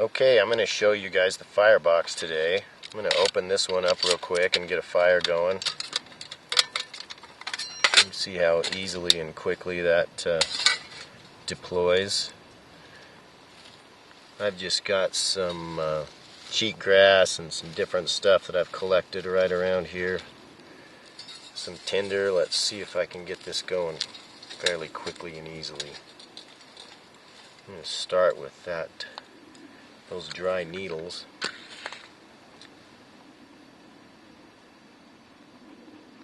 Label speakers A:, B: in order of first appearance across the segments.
A: Okay, I'm going to show you guys the firebox today. I'm going to open this one up real quick and get a fire going. You see how easily and quickly that deploys. I've just got some cheatgrass and some different stuff that I've collected right around here. Some tinder. Let's see if I can get this going fairly quickly and easily. I'm going to start with those dry needles.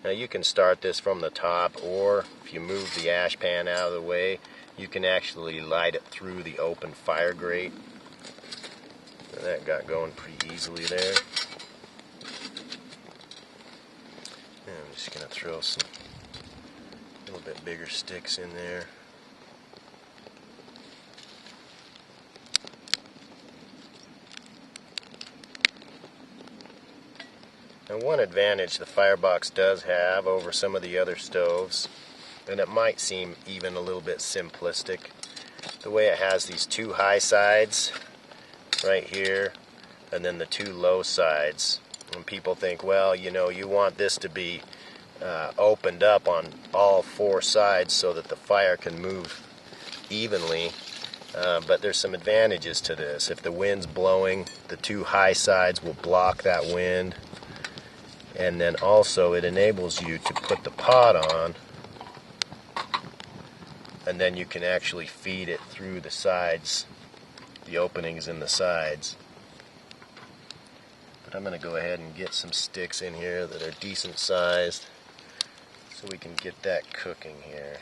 A: Now you can start this from the top, or if you move the ash pan out of the way, you can actually light it through the open fire grate. And that got going pretty easily there. And I'm just going to throw some little bit bigger sticks in there. Now, one advantage the firebox does have over some of the other stoves, and it might seem even a little bit simplistic, the way it has these two high sides right here and then the two low sides. And people think, well, you know, you want this to be opened up on all four sides so that the fire can move evenly. But there's some advantages to this. If the wind's blowing, the two high sides will block that wind. And then also it enables you to put the pot on, and then you can actually feed it through the sides, the openings in the sides. But I'm going to go ahead and get some sticks in here that are decent sized so we can get that cooking here.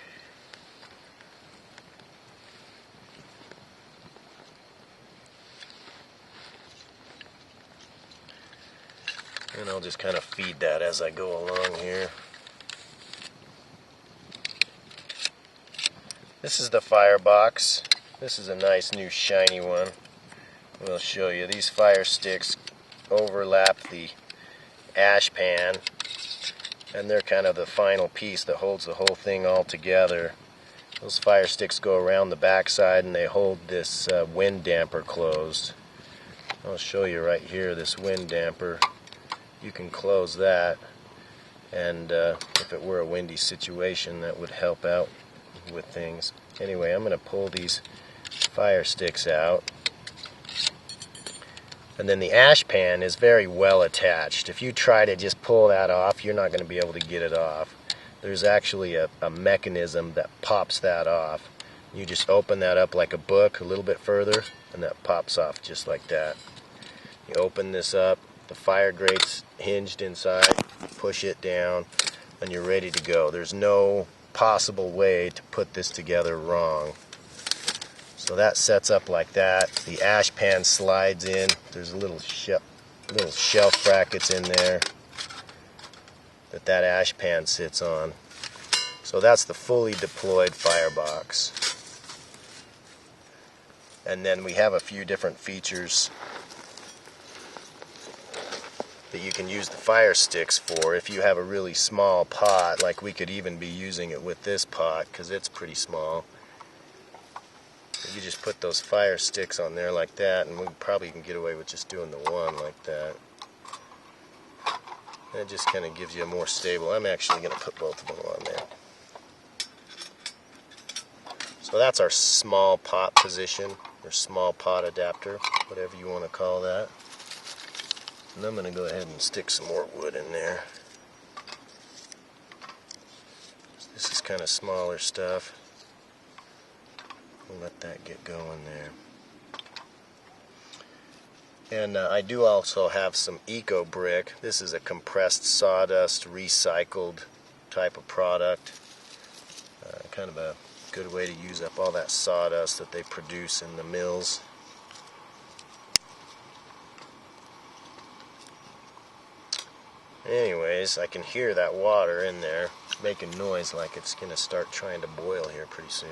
A: And I'll just kind of feed that as I go along here. This is the firebox. This is a nice new shiny one. We'll show you. These fire sticks overlap the ash pan, and they're kind of the final piece that holds the whole thing all together. Those fire sticks go around the backside and they hold this wind damper closed. I'll show you right here, this wind damper. You can close that, and if it were a windy situation, that would help out with things. Anyway, I'm going to pull these fire sticks out, and then the ash pan is very well attached. If you try to just pull that off, you're not going to be able to get it off. There's actually a mechanism that pops that off. You just open that up like a book a little bit further, and that pops off just like that. You open this up, the fire grate's hinged inside, you push it down, and you're ready to go. There's no possible way to put this together wrong. So that sets up like that. The ash pan slides in. There's a little shelf brackets in there that ash pan sits on. So that's the fully deployed firebox. And then we have a few different features that you can use the fire sticks for. If you have a really small pot, like we could even be using it with this pot because it's pretty small, you just put those fire sticks on there like that, and we probably can get away with just doing the one like that. And it just kind of gives you a more stable. I'm actually going to put both of them on there. So that's our small pot position, or small pot adapter, whatever you want to call that. And I'm going to go ahead and stick some more wood in there. This is kind of smaller stuff. We'll let that get going there. And I do also have some eco brick. This is a compressed sawdust recycled type of product. Kind of a good way to use up all that sawdust that they produce in the mills. Anyways, I can hear that water in there making noise like it's going to start trying to boil here pretty soon.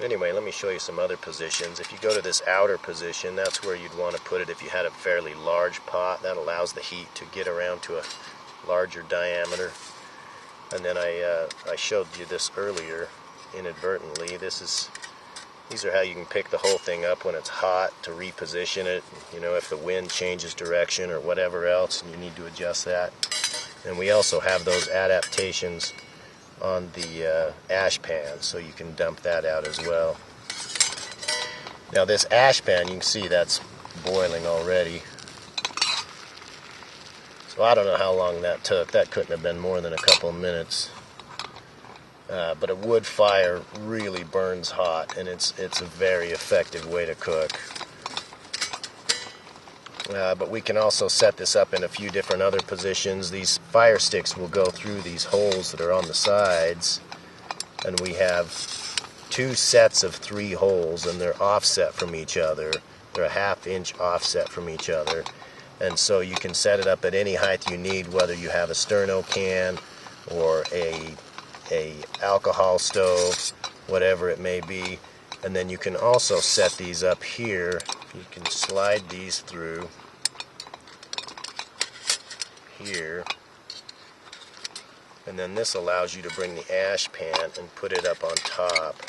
A: Anyway, let me show you some other positions. If you go to this outer position, that's where you'd want to put it if you had a fairly large pot. That allows the heat to get around to a larger diameter. And then I showed you this earlier inadvertently. This is These are how you can pick the whole thing up when it's hot to reposition it, you know, if the wind changes direction or whatever else and you need to adjust that. And we also have those adaptations on the ash pan, so you can dump that out as well. Now this ash pan, you can see that's boiling already. So I don't know how long that took. That couldn't have been more than a couple of minutes. But a wood fire really burns hot, and it's a very effective way to cook. But we can also set this up in a few different other positions. These fire sticks will go through these holes that are on the sides, and we have 2 sets of 3 holes, and they're offset from each other. They're a 1/2 inch offset from each other, and so you can set it up at any height you need, whether you have a sterno can or a alcohol stove, whatever it may be. And then you can also set these up here. You can slide these through here, and then this allows you to bring the ash pan and put it up on top,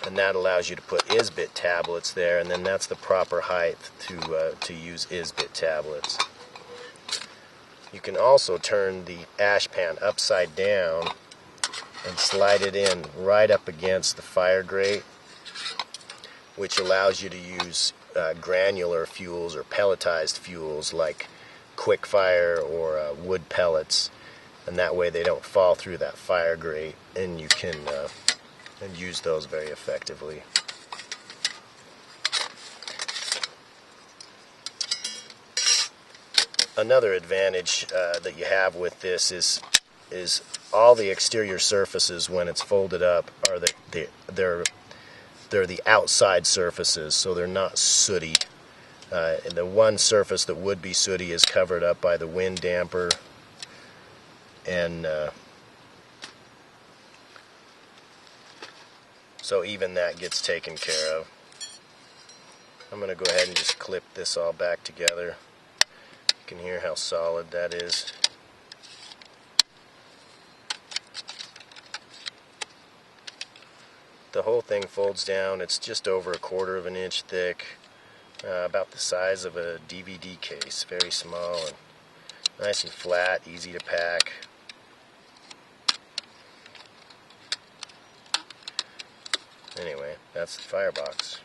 A: and that allows you to put ISBIT tablets there, and then that's the proper height to use ISBIT tablets. You can also turn the ash pan upside down and slide it in right up against the fire grate, which allows you to use granular fuels or pelletized fuels like quick fire or wood pellets, and that way they don't fall through that fire grate, and you can and use those very effectively. Another advantage that you have with this is all the exterior surfaces when it's folded up are they're the outside surfaces, so they're not sooty. And the one surface that would be sooty is covered up by the wind damper, and so even that gets taken care of. I'm going to go ahead and just clip this all back together. You can hear how solid that is. The whole thing folds down. It's just over 1/4 of an inch thick, about the size of a DVD case. Very small and nice and flat, easy to pack. Anyway, that's the firebox.